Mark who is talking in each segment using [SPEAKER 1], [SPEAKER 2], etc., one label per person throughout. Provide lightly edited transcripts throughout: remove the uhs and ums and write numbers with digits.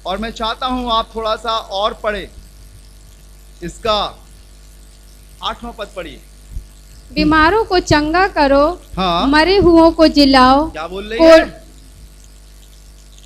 [SPEAKER 1] और मैं चाहता हूं आप थोड़ा सा और पढ़े, इसका 8वां पद पढ़िए।
[SPEAKER 2] बीमारों को चंगा करो,
[SPEAKER 1] हाँ।
[SPEAKER 2] मरे हुओं को जिलाओ।
[SPEAKER 1] क्या बोल रही है?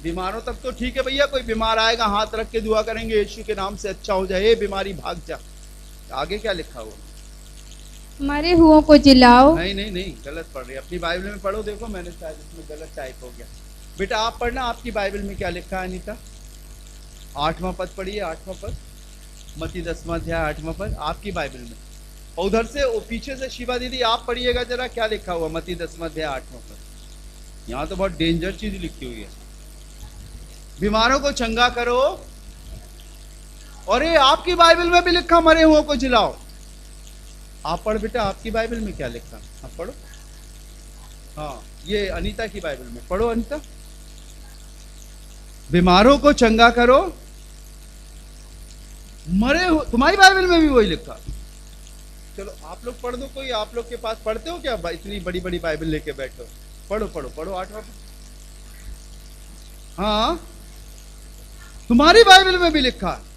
[SPEAKER 1] बीमारों तक तो ठीक है भैया, कोई बीमार आएगा हाथ रख के दुआ करेंगे यीशु के नाम से अच्छा हो जाए, ये बीमारी भाग जा। आगे क्या लिखा हुआ?
[SPEAKER 2] मरे हुओं को जिलाओ।
[SPEAKER 1] नहीं नहीं नहीं, गलत पढ़ रही है। अपनी बाइबल में पढ़ो, देखो मैंने शायद इसमें गलत टाइप हो गया। बेटा आप पढ़ना, आपकी बाइबल में क्या लिखा है अनीता? 8वां पद पढ़िए, 8वां पद, मत्ती 10वां अध्याय 8वां पद आपकी बाइबल में। और उधर से पीछे से शिवा दीदी आप पढ़िएगा जरा, क्या लिखा हुआ मत्ती 10वां अध्याय 8वां पद। यहाँ तो बहुत डेंजर चीज लिखी हुई है, बीमारों को चंगा करो, और ये आपकी बाइबल में भी लिखा मरे हुओं को जिलाओ। आप पढ़ बेटा, आपकी बाइबल में क्या लिखा? आप पढ़ो। हाँ, ये अनीता की बाइबल में पढ़ो। अनीता, बीमारों को चंगा करो, मरे हो, तुम्हारी बाइबल में भी वही लिखा। चलो आप लोग पढ़ दो, कोई आप लोग के पास पढ़ते हो क्या? इतनी बड़ी बड़ी बाइबल लेके बैठे हो, पढ़ो पढ़ो पढ़ो 8वां। हाँ, तुम्हारी बाइबल में भी लिखा है।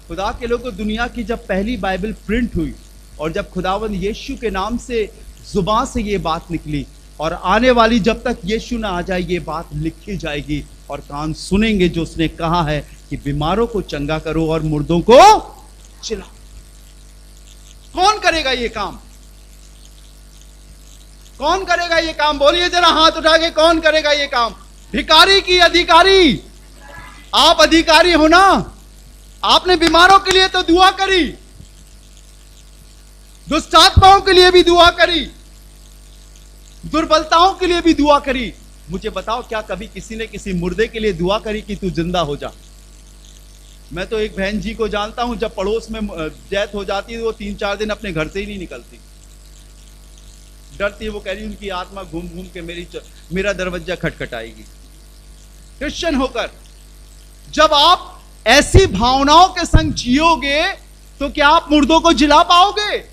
[SPEAKER 1] खुदा के लोगों, दुनिया की जब पहली बाइबल प्रिंट हुई और जब खुदावंद यीशु के नाम से जुबान से ये बात निकली, और आने वाली जब तक यीशु ना आ जाए ये बात लिखी जाएगी, और कान सुनेंगे जो उसने कहा है कि बीमारों को चंगा करो और मुर्दों को जिलाओ। कौन करेगा ये काम? कौन करेगा ये काम? बोलिए जरा हाथ उठा के, कौन करेगा ये काम? भिखारी की अधिकारी? आप अधिकारी हो ना, आपने बीमारों के लिए तो दुआ करी, दुष्ट आत्माओं के लिए भी दुआ करी, दुर्बलताओं के लिए भी दुआ करी। मुझे बताओ, क्या कभी किसी ने किसी मुर्दे के लिए दुआ करी कि तू जिंदा हो जा? मैं तो एक बहन जी को जानता हूं, जब पड़ोस में डेथ हो जाती है वो 3-4 दिन अपने घर से ही नहीं निकलती, डरती। वो कह रही उनकी आत्मा घूम घूम के मेरा दरवाजा खटखटाएगी। क्रिश्चियन होकर जब आप ऐसी भावनाओं के संग जियोगे तो क्या आप मुर्दों को जिला पाओगे?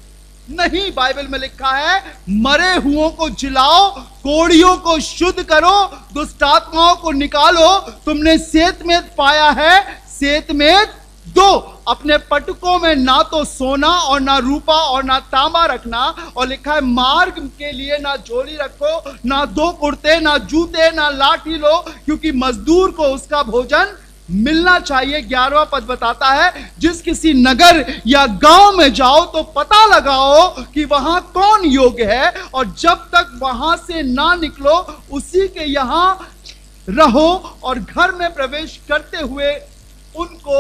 [SPEAKER 1] नहीं, बाइबल में लिखा है मरे हुओं को जिलाओ, कोड़ियों को शुद्ध करो, दुष्ट आत्माओं को निकालो। तुमने सेतमेत पाया है, सेतमेत दो। अपने पटकों में ना तो सोना और ना रूपा और ना तांबा रखना, और लिखा है मार्ग के लिए ना झोली रखो, ना 2 कुर्ते, ना जूते, ना लाठी लो, क्योंकि मजदूर को उसका भोजन मिलना चाहिए। 11वां पद बताता है, जिस किसी नगर या गांव में जाओ तो पता लगाओ कि वहां कौन योग्य है, और जब तक वहां से ना निकलो उसी के यहां रहो, और घर में प्रवेश करते हुए उनको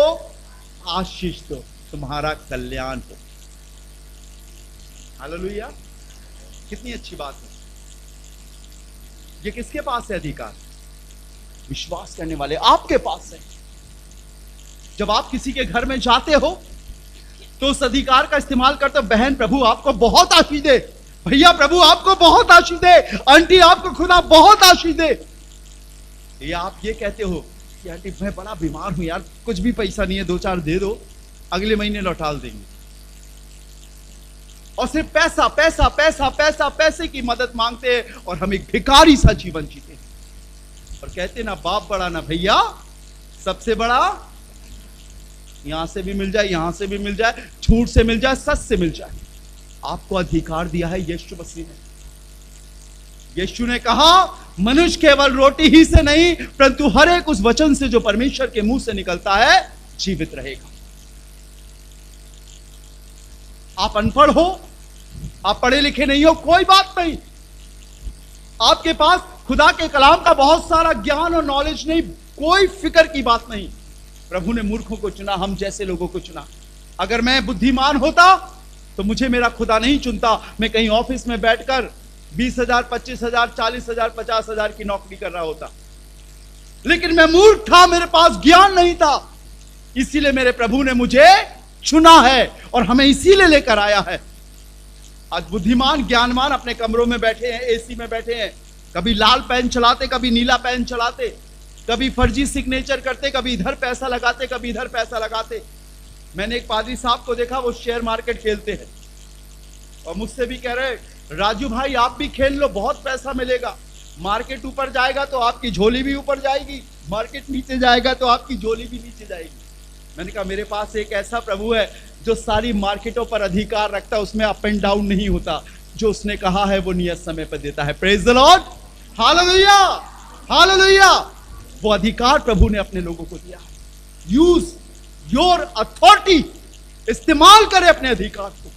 [SPEAKER 1] आशीष दो, तुम्हारा कल्याण हो। हालेलुया, कितनी अच्छी बात है। ये किसके पास है अधिकार? विश्वास करने वाले आपके पास है। जब आप किसी के घर में जाते हो तो उस अधिकार का इस्तेमाल करते हो। बहन प्रभु आपको बहुत आशीष दे, भैया प्रभु आपको बहुत आशीष दे, आंटी आपको खुदा बहुत आशीष दे। या आप ये कहते हो कि आंटी मैं बड़ा बीमार हूं यार, कुछ भी पैसा नहीं है, 2-4 दे दो, अगले महीने लौटा देंगे। और सिर्फ पैसा पैसा पैसा पैसा पैसे की मदद मांगते हैं, और हम एक भिखारी सा जीवन जीते हैं, और कहते ना बाप बड़ा ना भैया सबसे बड़ा, यहां से भी मिल जाए, यहां से भी मिल जाए, झूठ से मिल जाए, सच से मिल जाए। आपको अधिकार दिया है यीशु मसीह ने। यीशु ने कहा मनुष्य केवल रोटी ही से नहीं परंतु हर एक उस वचन से जो परमेश्वर के मुंह से निकलता है जीवित रहेगा। आप अनपढ़ हो, आप पढ़े लिखे नहीं हो, कोई बात नहीं। आपके पास खुदा के कलाम का बहुत सारा ज्ञान और नॉलेज नहीं, कोई फिक्र की बात नहीं। प्रभु ने मूर्खों को चुना, हम जैसे लोगों को चुना। अगर मैं बुद्धिमान होता तो मुझे मेरा खुदा नहीं चुनता। मैं कहीं ऑफिस में बैठकर 20,000, 25,000, 40,000, 50,000 की नौकरी कर रहा होता, लेकिन मैं मूर्ख था, मेरे पास ज्ञान नहीं था, इसीलिए मेरे प्रभु ने मुझे चुना है और हमें इसीलिए लेकर आया है। आज बुद्धिमान ज्ञानवान अपने कमरों में बैठे हैं, एसी में बैठे हैं, कभी लाल पेन चलाते, कभी नीला पेन चलाते, कभी फर्जी सिग्नेचर करते, कभी इधर पैसा लगाते, कभी इधर पैसा लगाते। मैंने एक पादरी साहब को देखा, वो शेयर मार्केट खेलते हैं और मुझसे भी कह रहे राजू भाई आप भी खेल लो, बहुत पैसा मिलेगा, मार्केट ऊपर जाएगा तो आपकी झोली भी ऊपर जाएगी, मार्केट नीचे जाएगा तो आपकी झोली भी नीचे जाएगी। मैंने कहा मेरे पास एक ऐसा प्रभु है जो सारी मार्केटों पर अधिकार रखता है, उसमें अप एंड डाउन नहीं होता। जो उसने कहा है वो नियत समय पर देता है। Praise the Lord, hallelujah, hallelujah. वो अधिकार प्रभु ने अपने लोगों को दिया। यूज योर अथॉरिटी, इस्तेमाल करें अपने अधिकार को।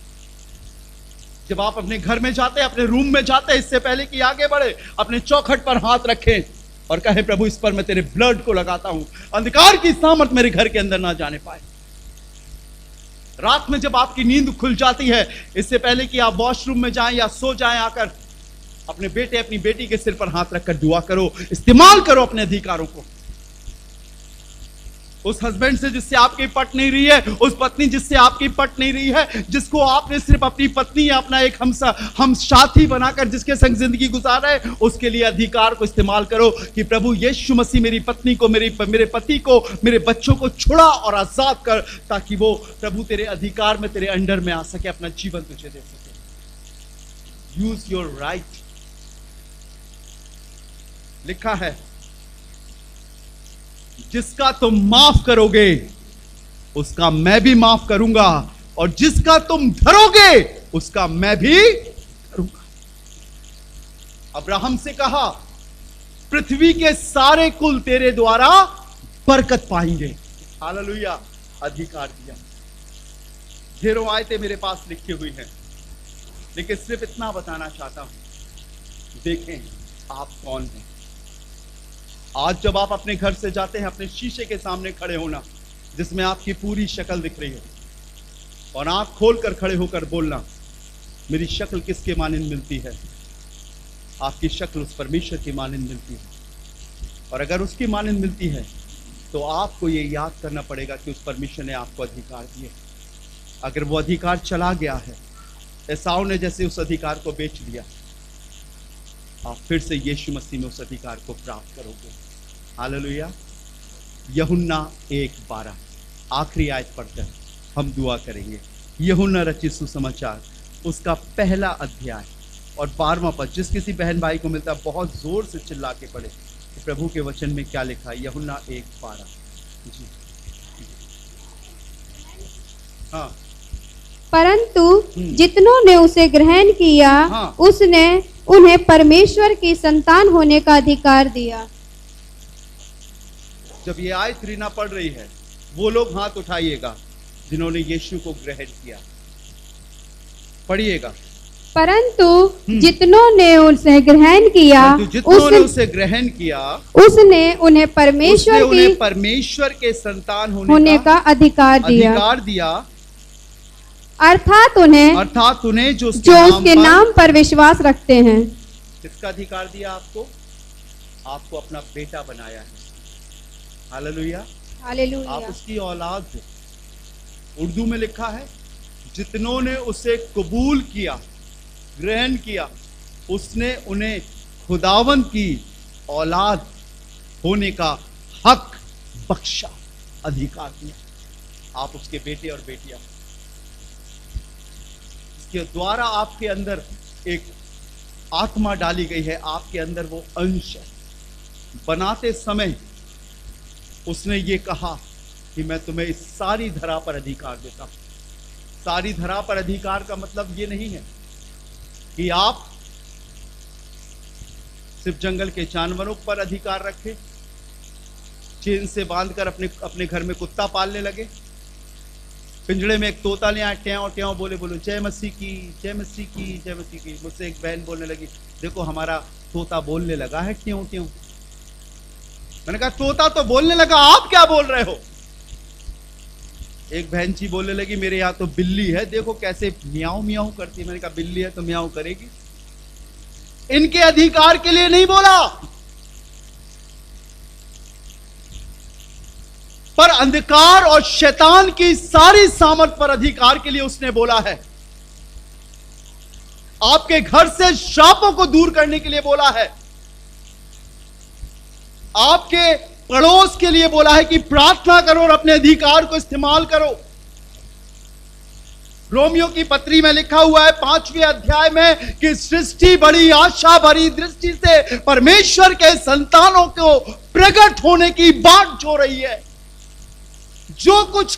[SPEAKER 1] जब आप अपने घर में जाते हैं, अपने रूम में जाते हैं, इससे पहले कि आगे बढ़े, अपने चौखट पर हाथ रखें और कहे प्रभु इस पर मैं तेरे ब्लड को लगाता हूं, अंधकार की सामर्थ मेरे घर के अंदर ना जाने पाए। रात में जब आपकी नींद खुल जाती है, इससे पहले कि आप वॉशरूम में जाएं या सो जाएं, आकर अपने बेटे अपनी बेटी के सिर पर हाथ रखकर दुआ करो, इस्तेमाल करो अपने अधिकारों को। उस हस्बैंड से जिससे आपकी पट नहीं रही है, उस पत्नी जिससे आपकी पट नहीं रही है, जिसको आपने सिर्फ अपनी पत्नी या अपना एक हम साथी बनाकर जिसके संग जिंदगी गुजार रहे, उसके लिए अधिकार को इस्तेमाल करो कि प्रभु यीशु मसीह मेरी पत्नी को, मेरे पति को, मेरे बच्चों को छुड़ा और आजाद कर, ताकि वो प्रभु तेरे अधिकार में, तेरे अंडर में आ सके, अपना जीवन तुझे दे सके। Use your right. लिखा है जिसका तुम माफ करोगे उसका मैं भी माफ करूंगा, और जिसका तुम धरोगे उसका मैं भी करूंगा। अब्राहम से कहा पृथ्वी के सारे कुल तेरे द्वारा बरकत पाएंगे। हालेलुया, अधिकार दिया। ढेरों आयतें मेरे पास लिखी हुई हैं, लेकिन सिर्फ इतना बताना चाहता हूं, देखें आप कौन हैं। आज जब आप अपने घर से जाते हैं, अपने शीशे के सामने खड़े होना जिसमें आपकी पूरी शक्ल दिख रही है, और आंख खोलकर खड़े होकर बोलना मेरी शक्ल किसके मानिंद मिलती है? आपकी शक्ल उस परमेश्वर की मानिंद मिलती है। और अगर उसकी मानिंद मिलती है तो आपको ये याद करना पड़ेगा कि उस परमेश्वर ने आपको अधिकार दिए। अगर वो अधिकार चला गया है, एसाव ने जैसे उस अधिकार को बेच दिया, आप फिर से यीशु मसीह में उस अधिकार को प्राप्त करोगे। हालेलुया। यूहन्ना 1:12 आखिरी आयत पढ़कर हम दुआ करेंगे। यूहन्ना रचित सुसमाचार उसका पहला अध्याय और 12वां पद। जिस किसी बहन भाई को मिलता है बहुत जोर से चिल्ला के पढ़े कि प्रभु के वचन में क्या लिखा है। यूहन्ना 1:12 जी। हाँ।
[SPEAKER 2] परंतु जितनों ने उसे ग्रहण किया,
[SPEAKER 1] हाँ।
[SPEAKER 2] उसने उन्हें परमेश्वर की संतान होने का अधिकार दिया।
[SPEAKER 1] जब ये आयत रीना पढ़ रही है, वो लोग हाथ उठाइएगा जिन्होंने यीशु को ग्रहण किया। पढ़िएगा।
[SPEAKER 2] परंतु जितनों ने उसे ग्रहण किया,
[SPEAKER 1] जितनों ने उसे ग्रहण किया,
[SPEAKER 2] उसने उन्हें
[SPEAKER 1] परमेश्वर के संतान
[SPEAKER 2] होने का अधिकार दिया। अर्थात उन्हें जो उसके नाम पर विश्वास रखते हैं।
[SPEAKER 1] किसका अधिकार दिया आपको? आपको अपना बेटा बनाया है। Hallelujah,
[SPEAKER 2] hallelujah.
[SPEAKER 1] आप उसकी औलाद हो। उर्दू में लिखा है जितनों ने उसे कबूल किया, ग्रहण किया, उसने उन्हें खुदावंद की औलाद होने का हक बख्शा, अधिकार दिया। आप उसके बेटे और बेटियां। इसके द्वारा आपके अंदर एक आत्मा डाली गई है, आपके अंदर वो अंश है। बनाते समय उसने ये कहा कि मैं तुम्हें इस सारी धरा पर अधिकार देता हूं। सारी धरा पर अधिकार का मतलब ये नहीं है कि आप सिर्फ जंगल के जानवरों पर अधिकार रखें, चेन से बांधकर अपने घर में कुत्ता पालने लगे, पिंजड़े में एक तोता ले आए, ट्याव ट्याव बोले, बोलो जय मसीह की, जय मसीह की, जय मसीह की। मुझसे एक बहन बोलने लगी, देखो हमारा तोता बोलने लगा है, ट्याव ट्याव। मैंने कहा तोता तो बोलने लगा, आप क्या बोल रहे हो? एक बहन जी बोलने लगी, मेरे यहाँ तो बिल्ली है, देखो कैसे म्याऊ म्याऊ करती है। मैंने कहा बिल्ली है तो म्याऊ करेगी। इनके अधिकार के लिए नहीं बोला, पर अंधकार और शैतान की सारी सामर्थ पर अधिकार के लिए उसने बोला है। आपके घर से श्रापों को दूर करने के लिए बोला है। आपके पड़ोस के लिए बोला है कि प्रार्थना करो और अपने अधिकार को इस्तेमाल करो। रोमियो की पत्री में लिखा हुआ है 5वें अध्याय में कि सृष्टि बड़ी आशा भरी दृष्टि से परमेश्वर के संतानों को प्रकट होने की बाट जो रही है। जो कुछ